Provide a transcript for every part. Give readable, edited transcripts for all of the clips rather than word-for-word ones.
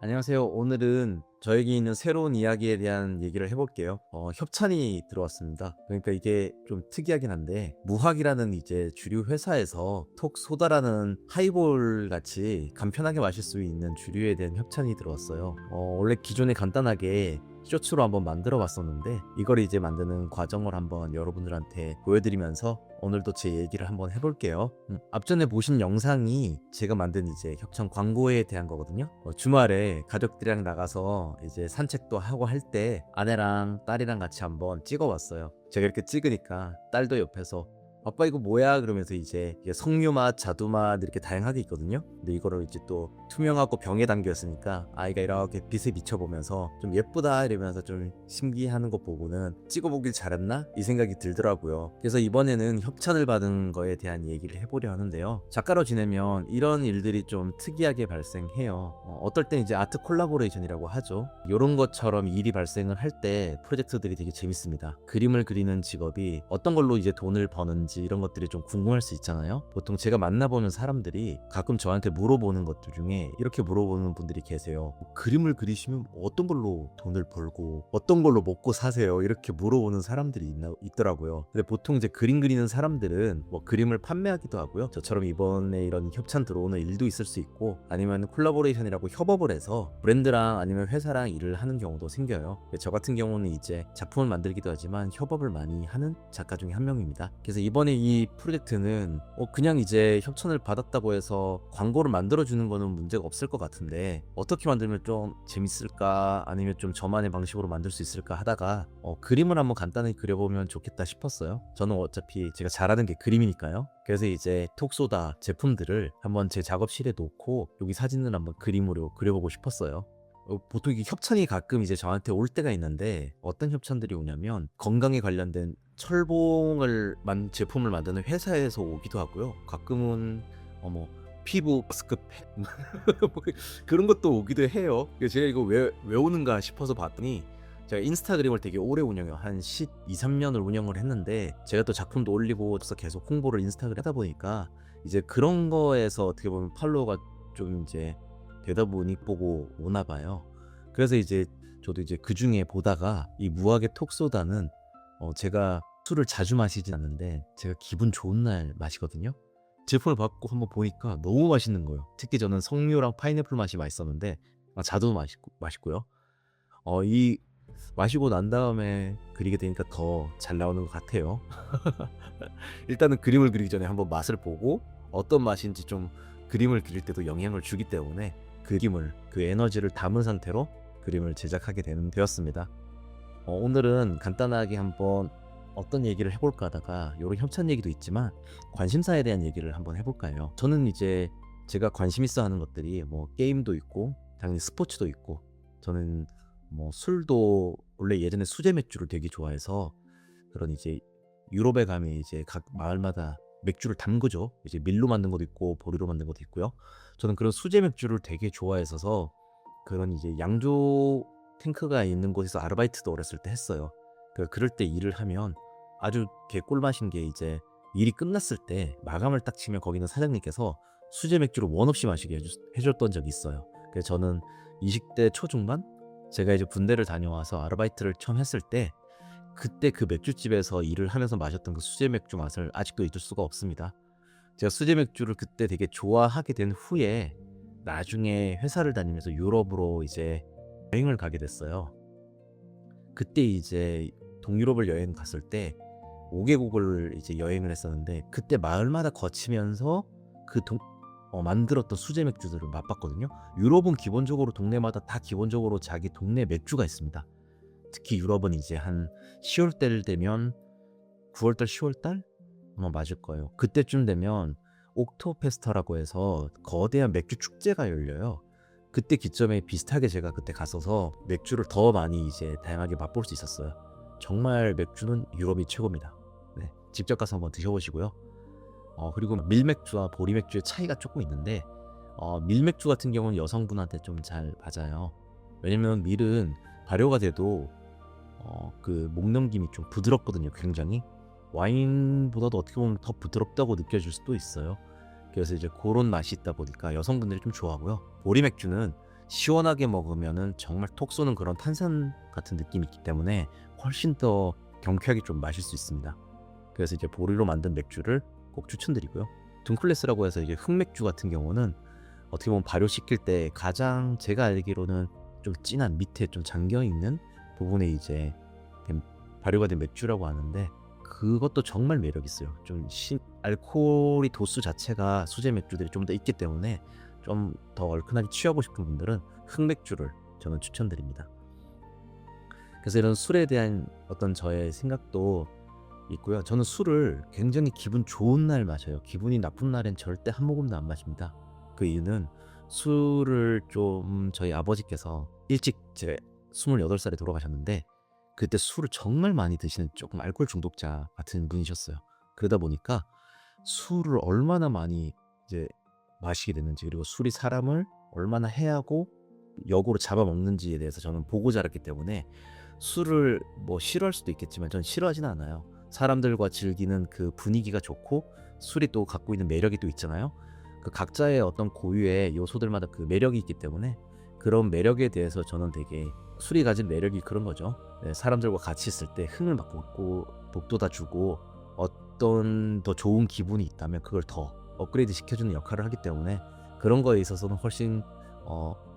안녕하세요. 오늘은 저에게 있는 새로운 이야기에 대한 얘기를 해볼게요. 협찬이 들어왔습니다. 그러니까 이게 좀 특이하긴 한데, 무학이라는 이제 주류 회사에서 톡 소다라는 하이볼 같이 간편하게 마실 수 있는 주류에 대한 협찬이 들어왔어요. 원래 기존에 간단하게 쇼츠로 한번 만들어 봤었는데, 이걸 이제 만드는 과정을 한번 여러분들한테 보여드리면서 오늘도 제 얘기를 한번 해볼게요. 앞전에 보신 영상이 제가 만든 이제 협찬 광고에 대한 거거든요. 주말에 가족들이랑 나가서 이제 산책도 하고 할 때 아내랑 딸이랑 같이 한번 찍어봤어요. 제가 이렇게 찍으니까 딸도 옆에서 아빠 이거 뭐야? 그러면서 이제 석류맛, 자두맛 이렇게 다양하게 있거든요. 근데 이거를 이제 또 투명하고 병에 담겼으니까 아이가 이렇게 빛에 비춰보면서 좀 예쁘다 이러면서 좀 신기해하는 거 보고는 찍어보길 잘했나? 이 생각이 들더라고요. 그래서 이번에는 협찬을 받은 거에 대한 얘기를 해보려 하는데요. 작가로 지내면 이런 일들이 좀 특이하게 발생해요. 어떨 땐 이제 아트 콜라보레이션이라고 하죠. 이런 것처럼 일이 발생을 할 때 프로젝트들이 되게 재밌습니다. 그림을 그리는 직업이 어떤 걸로 이제 돈을 버는지 이런 것들이 좀 궁금할 수 있잖아요. 보통 제가 만나보는 사람들이 가끔 저한테 물어보는 것들 중에 이렇게 물어보는 분들이 계세요. 그림을 그리시면 어떤 걸로 돈을 벌고 어떤 걸로 먹고 사세요? 이렇게 물어보는 사람들이 있더라고요. 근데 보통 이제 그림 그리는 사람들은 뭐 그림을 판매하기도 하고요. 저처럼 이번에 이런 협찬 들어오는 일도 있을 수 있고, 아니면 콜라보레이션이라고 협업을 해서 브랜드랑 아니면 회사랑 일을 하는 경우도 생겨요. 저 같은 경우는 이제 작품을 만들기도 하지만 협업을 많이 하는 작가 중에 한 명입니다. 그래서 이번에 이 프로젝트는 그냥 이제 협찬을 받았다고 해서 광고를 만들어주는 거는 문제가 없을 것 같은데, 어떻게 만들면 좀 재밌을까, 아니면 좀 저만의 방식으로 만들 수 있을까 하다가 그림을 한번 간단히 그려보면 좋겠다 싶었어요. 저는 어차피 제가 잘하는 게 그림이니까요. 그래서 이제 톡소다 제품들을 한번 제 작업실에 놓고 여기 사진을 한번 그림으로 그려보고 싶었어요. 보통 이게 협찬이 가끔 이제 저한테 올 때가 있는데, 어떤 협찬들이 오냐면 건강에 관련된 철봉을 제품을 만드는 회사에서 오기도 하고요. 가끔은 뭐 피부 마스크팩 뭐 그런 것도 오기도 해요. 그래서 제가 이거 왜 오는가 싶어서 봤더니, 제가 인스타그램을 되게 오래 운영해요. 한 12, 13년을 운영을 했는데, 제가 또 작품도 올리고 계속 홍보를 인스타그램 하다 보니까 이제 그런 거에서 어떻게 보면 팔로워가 좀 이제 되다 보니 보고 오나 봐요. 그래서 이제 저도 이제 그 중에 보다가 이 무학의 톡소다는 제가 술을 자주 마시진 않는데 제가 기분 좋은 날 마시거든요. 제품을 받고 한번 보니까 너무 맛있는 거예요. 특히 저는 석류랑 파인애플 맛이 맛있었는데, 자두도 맛있고요. 이 마시고 난 다음에 그리게 되니까 더 잘 나오는 것 같아요. 일단은 그림을 그리기 전에 한번 맛을 보고 어떤 맛인지 좀 그림을 그릴 때도 영향을 주기 때문에 그 에너지를 담은 상태로 그림을 제작하게 되었습니다. 오늘은 간단하게 한번 어떤 얘기를 해볼까 하다가 이런 협찬 얘기도 있지만 관심사에 대한 얘기를 한번 해볼까요? 저는 이제 제가 관심 있어 하는 것들이 뭐 게임도 있고 당연히 스포츠도 있고, 저는 뭐 술도 원래 예전에 수제 맥주를 되게 좋아해서 그런 이제 유럽에 가면 이제 각 마을마다 맥주를 담그죠. 이제 밀로 만든 것도 있고 보리로 만든 것도 있고요. 저는 그런 수제 맥주를 되게 좋아해서 그런 이제 양조 탱크가 있는 곳에서 아르바이트도 어렸을 때 했어요. 그럴 때 일을 하면 아주 개꿀맛인 게, 이제 일이 끝났을 때 마감을 딱 치면 거기는 사장님께서 수제 맥주를 원 없이 마시게 해줬던 적이 있어요. 그래서 저는 20대 초중반, 제가 이제 군대를 다녀와서 아르바이트를 처음 했을 때 그때 그 맥주집에서 일을 하면서 마셨던 그 수제 맥주 맛을 아직도 잊을 수가 없습니다. 제가 수제 맥주를 그때 되게 좋아하게 된 후에 나중에 회사를 다니면서 유럽으로 이제 여행을 가게 됐어요. 그때 이제 동유럽을 여행 갔을 때 5개국을 이제 여행을 했었는데, 그때 마을마다 거치면서 만들었던 수제 맥주들을 맛봤거든요. 유럽은 기본적으로 동네마다 다 기본적으로 자기 동네 맥주가 있습니다. 특히 유럽은 이제 한 10월달 되면 9월달, 10월달? 아마 맞을 거예요. 그때쯤 되면 옥토페스터라고 해서 거대한 맥주 축제가 열려요. 그때 기점에 비슷하게 제가 그때 갔어서 맥주를 더 많이 이제 다양하게 맛볼 수 있었어요. 정말 맥주는 유럽이 최고입니다. 네, 직접 가서 한번 드셔보시고요. 그리고 밀맥주와 보리맥주의 차이가 조금 있는데, 밀맥주 같은 경우는 여성분한테 좀 잘 맞아요. 왜냐면 밀은 발효가 돼도 그 목넘김이 좀 부드럽거든요. 굉장히 와인보다도 어떻게 보면 더 부드럽다고 느껴질 수도 있어요. 그래서 이제 그런 맛이 있다 보니까 여성분들이 좀 좋아하고요. 보리 맥주는 시원하게 먹으면은 정말 톡 쏘는 그런 탄산 같은 느낌이 있기 때문에 훨씬 더 경쾌하게 좀 마실 수 있습니다. 그래서 이제 보리로 만든 맥주를 꼭 추천드리고요. 둔클래스라고 해서 이제 흑맥주 같은 경우는 어떻게 보면 발효시킬 때 가장 제가 알기로는 좀 진한 밑에 좀 잠겨 있는 부분에 이제 발효가 된 맥주라고 하는데 그것도 정말 매력 있어요. 좀 알코올이 도수 자체가 수제 맥주들이 좀 더 있기 때문에 좀 더 얼큰하게 취하고 싶은 분들은 흑맥주를 저는 추천드립니다. 그래서 이런 술에 대한 어떤 저의 생각도 있고요. 저는 술을 굉장히 기분 좋은 날 마셔요. 기분이 나쁜 날엔 절대 한 모금도 안 마십니다. 그 이유는 술을 좀 저희 아버지께서 일찍 제 28살에 돌아가셨는데 그때 술을 정말 많이 드시는 조금 알코올 중독자 같은 분이셨어요. 그러다 보니까 술을 얼마나 많이 이제 마시게 됐는지 그리고 술이 사람을 얼마나 해하고 역으로 잡아먹는지에 대해서 저는 보고 자랐기 때문에 술을 뭐 싫어할 수도 있겠지만 전 싫어하진 않아요. 사람들과 즐기는 그 분위기가 좋고 술이 또 갖고 있는 매력이 또 있잖아요. 그 각자의 어떤 고유의 요소들마다 그 매력이 있기 때문에 그런 매력에 대해서 저는 되게 술이 가진 매력이 그런 거죠. 네, 사람들과 같이 있을 때 흥을 막 돋고 북돋아주고 어떤 더 좋은 기분이 있다면 그걸 더 업그레이드 시켜주는 역할을 하기 때문에 그런 거에 있어서는 훨씬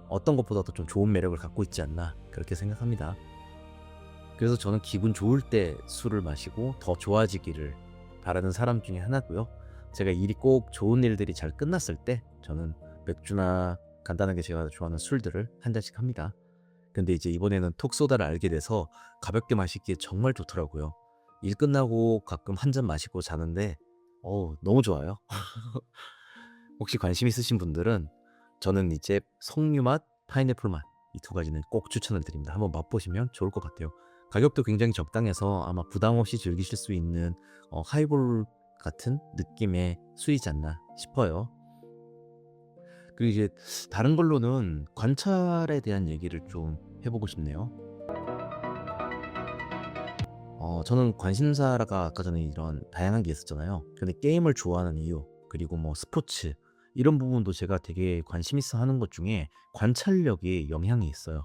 어떤 것보다도 좀 좋은 매력을 갖고 있지 않나 그렇게 생각합니다. 그래서 저는 기분 좋을 때 술을 마시고 더 좋아지기를 바라는 사람 중에 하나고요. 제가 일이 꼭 좋은 일들이 잘 끝났을 때 저는 맥주나 간단하게 제가 좋아하는 술들을 한 잔씩 합니다. 근데 이제 이번에는 톡소다를 알게 돼서 가볍게 마시기에 정말 좋더라고요. 일 끝나고 가끔 한 잔 마시고 자는데 너무 좋아요. 혹시 관심 있으신 분들은 저는 이제 석류 맛, 파인애플 맛 이 두 가지는 꼭 추천을 드립니다. 한번 맛보시면 좋을 것 같아요. 가격도 굉장히 적당해서 아마 부담 없이 즐기실 수 있는 하이볼 같은 느낌의 술이지 않나 싶어요. 그리고 이제 다른 걸로는 관찰에 대한 얘기를 좀 해보고 싶네요. 저는 관심사가 아까 전에 이런 다양한 게 있었잖아요. 근데 게임을 좋아하는 이유, 그리고 뭐 스포츠, 이런 부분도 제가 되게 관심 있어 하는 것 중에 관찰력이 영향이 있어요.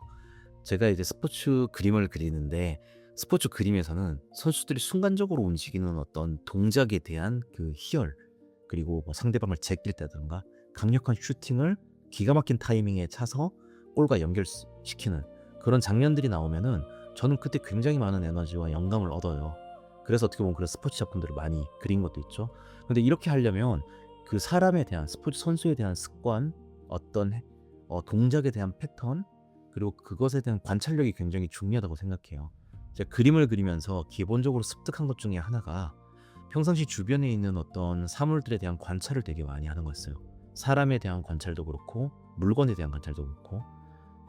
제가 이제 스포츠 그림을 그리는데 스포츠 그림에서는 선수들이 순간적으로 움직이는 어떤 동작에 대한 그 희열, 그리고 뭐 상대방을 제낄 때든가 강력한 슈팅을 기가 막힌 타이밍에 차서 골과 연결시키는 그런 장면들이 나오면은 저는 그때 굉장히 많은 에너지와 영감을 얻어요. 그래서 어떻게 보면 그런 스포츠 작품들을 많이 그린 것도 있죠. 근데 이렇게 하려면 그 사람에 대한 스포츠 선수에 대한 습관, 어떤 동작에 대한 패턴, 그리고 그것에 대한 관찰력이 굉장히 중요하다고 생각해요. 제가 그림을 그리면서 기본적으로 습득한 것 중에 하나가 평상시 주변에 있는 어떤 사물들에 대한 관찰을 되게 많이 하는 거였어요. 사람에 대한 관찰도 그렇고 물건에 대한 관찰도 그렇고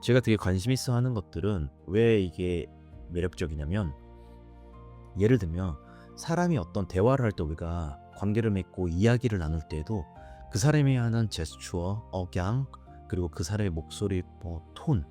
제가 되게 관심 있어 하는 것들은 왜 이게 매력적이냐면 예를 들면 사람이 어떤 대화를 할 때 우리가 관계를 맺고 이야기를 나눌 때에도 그 사람이 하는 제스처, 억양, 그리고 그 사람의 목소리, 톤,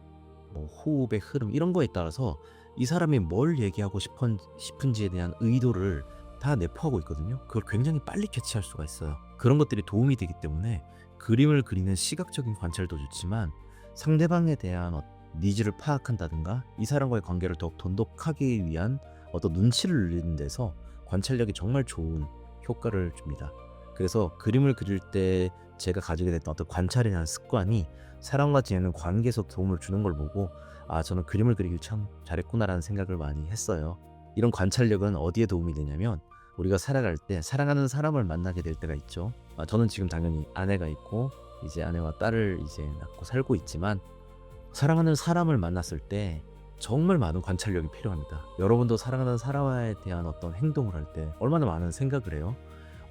호흡의 흐름 이런 거에 따라서 이 사람이 뭘 얘기하고 싶은지에 대한 의도를 다 내포하고 있거든요. 그걸 굉장히 빨리 캐치할 수가 있어요. 그런 것들이 도움이 되기 때문에 그림을 그리는 시각적인 관찰도 좋지만 상대방에 대한 니즈를 파악한다든가 이 사람과의 관계를 더욱 돈독하기 위한 어떤 눈치를 늘리는 데서 관찰력이 정말 좋은 효과를 줍니다. 그래서 그림을 그릴 때 제가 가지게 됐던 어떤 관찰에 대한 습관이 사람과 지내는 관계에서 도움을 주는 걸 보고 저는 그림을 그리길 참 잘했구나라는 생각을 많이 했어요. 이런 관찰력은 어디에 도움이 되냐면 우리가 살아갈 때 사랑하는 사람을 만나게 될 때가 있죠. 저는 지금 당연히 아내가 있고 이제 아내와 딸을 이제 낳고 살고 있지만 사랑하는 사람을 만났을 때 정말 많은 관찰력이 필요합니다. 여러분도 사랑하는 사람에 대한 어떤 행동을 할 때 얼마나 많은 생각을 해요?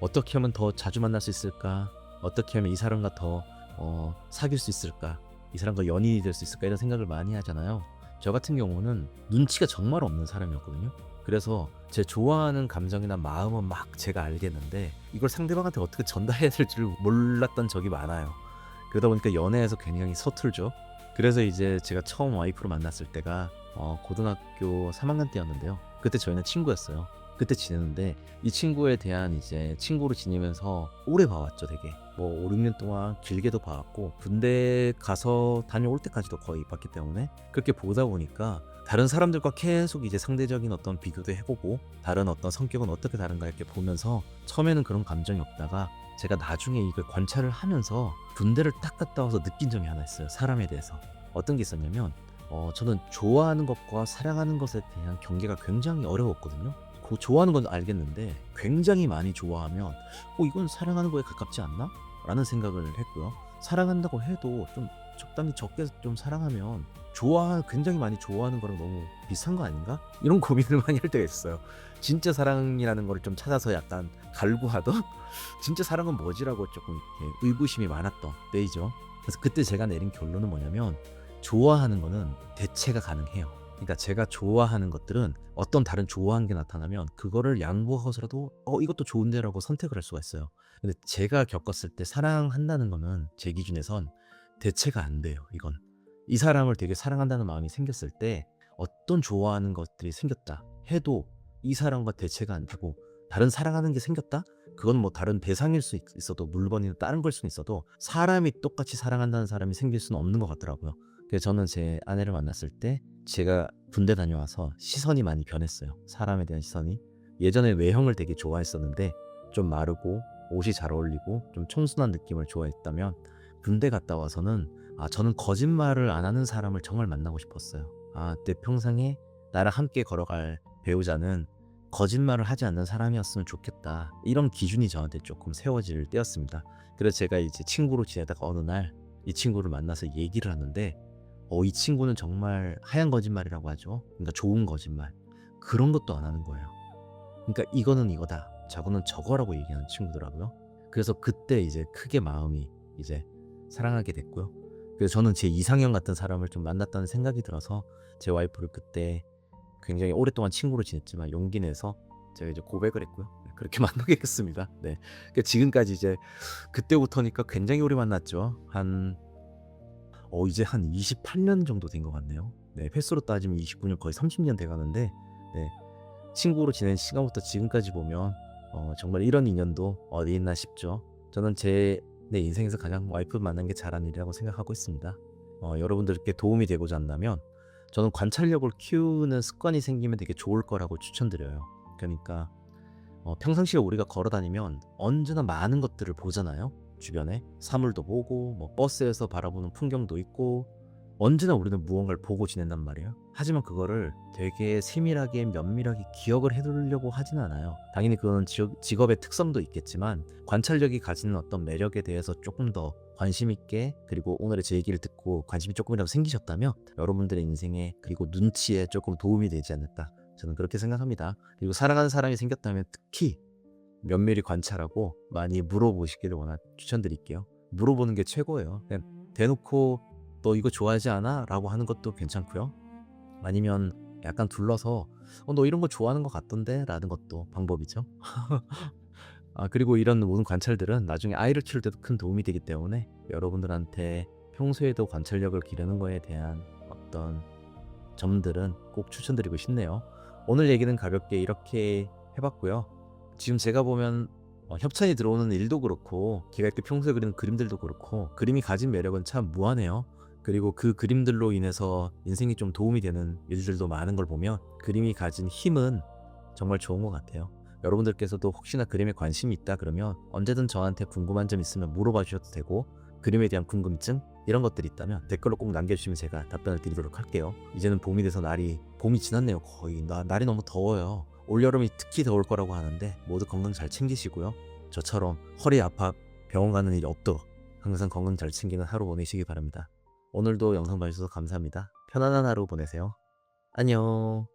어떻게 하면 더 자주 만날 수 있을까? 어떻게 하면 이 사람과 더 사귈 수 있을까? 이 사람과 연인이 될 수 있을까? 이런 생각을 많이 하잖아요. 저 같은 경우는 눈치가 정말 없는 사람이었거든요. 그래서 제 좋아하는 감정이나 마음은 막 제가 알겠는데 이걸 상대방한테 어떻게 전달해야 될 줄 몰랐던 적이 많아요. 그러다 보니까 연애에서 굉장히 서툴죠. 그래서 이제 제가 처음 와이프를 만났을 때가 고등학교 3학년 때였는데요. 그때 저희는 친구였어요. 그때 지냈는데 이 친구에 대한 이제 친구로 지내면서 오래 봐왔죠, 되게. 뭐 5, 6년 동안 길게도 봐왔고 군대 가서 다녀올 때까지도 거의 봤기 때문에 그렇게 보다 보니까 다른 사람들과 계속 이제 상대적인 어떤 비교도 해보고 다른 어떤 성격은 어떻게 다른가 이렇게 보면서 처음에는 그런 감정이 없다가 제가 나중에 이걸 관찰을 하면서 군대를 딱 갔다 와서 느낀 점이 하나 있어요. 사람에 대해서. 어떤 게 있었냐면 저는 좋아하는 것과 사랑하는 것에 대한 경계가 굉장히 어려웠거든요. 좋아하는 건 알겠는데 굉장히 많이 좋아하면 이건 사랑하는 거에 가깝지 않나? 라는 생각을 했고요. 사랑한다고 해도 좀 적당히 적게 좀 사랑하면 굉장히 많이 좋아하는 거랑 너무 비슷한 거 아닌가? 이런 고민을 많이 할 때가 있어요. 진짜 사랑이라는 걸 좀 찾아서 약간 갈구하던 진짜 사랑은 뭐지라고 조금 이렇게 의구심이 많았던 때이죠. 그래서 그때 제가 내린 결론은 뭐냐면 좋아하는 거는 대체가 가능해요. 그러니까 제가 좋아하는 것들은 어떤 다른 좋아하는 게 나타나면 그거를 양보하고서라도 이것도 좋은데라고 선택을 할 수가 있어요. 근데 제가 겪었을 때 사랑한다는 거는 제 기준에선 대체가 안 돼요. 이건 이 사람을 되게 사랑한다는 마음이 생겼을 때 어떤 좋아하는 것들이 생겼다 해도 이 사람과 대체가 안 되고 다른 사랑하는 게 생겼다? 그건 뭐 다른 대상일 수 있어도 물건이나 다른 걸 수는 있어도 사람이 똑같이 사랑한다는 사람이 생길 수는 없는 것 같더라고요. 그래서 저는 제 아내를 만났을 때 제가 군대 다녀와서 시선이 많이 변했어요. 사람에 대한 시선이. 예전에 외형을 되게 좋아했었는데 좀 마르고 옷이 잘 어울리고 좀 청순한 느낌을 좋아했다면 군대 갔다 와서는 저는 거짓말을 안 하는 사람을 정말 만나고 싶었어요. 내 평생에 나랑 함께 걸어갈 배우자는 거짓말을 하지 않는 사람이었으면 좋겠다. 이런 기준이 저한테 조금 세워질 때였습니다. 그래서 제가 이제 친구로 지내다가 어느 날 이 친구를 만나서 얘기를 하는데 이 친구는 정말 하얀 거짓말이라고 하죠. 그러니까 좋은 거짓말. 그런 것도 안 하는 거예요. 그러니까 이거는 이거다. 저거는 저거라고 얘기하는 친구더라고요. 그래서 그때 이제 크게 마음이 이제 사랑하게 됐고요. 그래서 저는 제 이상형 같은 사람을 좀 만났다는 생각이 들어서 제 와이프를 그때 굉장히 오랫동안 친구로 지냈지만 용기 내서 제가 이제 고백을 했고요. 그렇게 만나게 됐습니다. 네. 그러니까 지금까지 이제 그때부터니까 굉장히 오래 만났죠. 이제 한 28년 정도 된 것 같네요. 네, 횟수로 따지면 29년 거의 30년 돼가는데 네, 친구로 지낸 시간부터 지금까지 보면 정말 이런 인연도 어디 있나 싶죠. 저는 내 인생에서 가장 와이프 만난 게 잘한 일이라고 생각하고 있습니다. 여러분들께 도움이 되고자 한다면 저는 관찰력을 키우는 습관이 생기면 되게 좋을 거라고 추천드려요. 그러니까 평상시에 우리가 걸어다니면 언제나 많은 것들을 보잖아요. 주변에 사물도 보고 뭐 버스에서 바라보는 풍경도 있고 언제나 우리는 무언가를 보고 지낸단 말이에요. 하지만 그거를 되게 세밀하게 면밀하게 기억을 해두려고 하진 않아요. 당연히 그건 직업의 특성도 있겠지만 관찰력이 가지는 어떤 매력에 대해서 조금 더 관심 있게 그리고 오늘의 제 얘기를 듣고 관심이 조금이라도 생기셨다면 여러분들의 인생에 그리고 눈치에 조금 도움이 되지 않을까 저는 그렇게 생각합니다. 그리고 사랑하는 사람이 생겼다면 특히 면밀히 관찰하고 많이 물어보시기를 추천드릴게요. 물어보는 게 최고예요. 그냥 대놓고 너 이거 좋아하지 않아? 라고 하는 것도 괜찮고요. 아니면 약간 둘러서 너 이런 거 좋아하는 것 같던데? 라는 것도 방법이죠. 그리고 이런 모든 관찰들은 나중에 아이를 키울 때도 큰 도움이 되기 때문에 여러분들한테 평소에도 관찰력을 기르는 거에 대한 어떤 점들은 꼭 추천드리고 싶네요. 오늘 얘기는 가볍게 이렇게 해봤고요. 지금 제가 보면 협찬이 들어오는 일도 그렇고 제가 이렇게 평소에 그리는 그림들도 그렇고 그림이 가진 매력은 참 무한해요. 그리고 그 그림들로 인해서 인생이 좀 도움이 되는 일들도 많은 걸 보면 그림이 가진 힘은 정말 좋은 것 같아요. 여러분들께서도 혹시나 그림에 관심이 있다 그러면 언제든 저한테 궁금한 점 있으면 물어봐 주셔도 되고 그림에 대한 궁금증 이런 것들이 있다면 댓글로 꼭 남겨주시면 제가 답변을 드리도록 할게요. 이제는 봄이 돼서 봄이 지났네요. 거의 날이 너무 더워요. 올여름이 특히 더울 거라고 하는데 모두 건강 잘 챙기시고요. 저처럼 허리 아파 병원 가는 일이 없도록 항상 건강 잘 챙기는 하루 보내시기 바랍니다. 오늘도 영상 봐주셔서 감사합니다. 편안한 하루 보내세요. 안녕.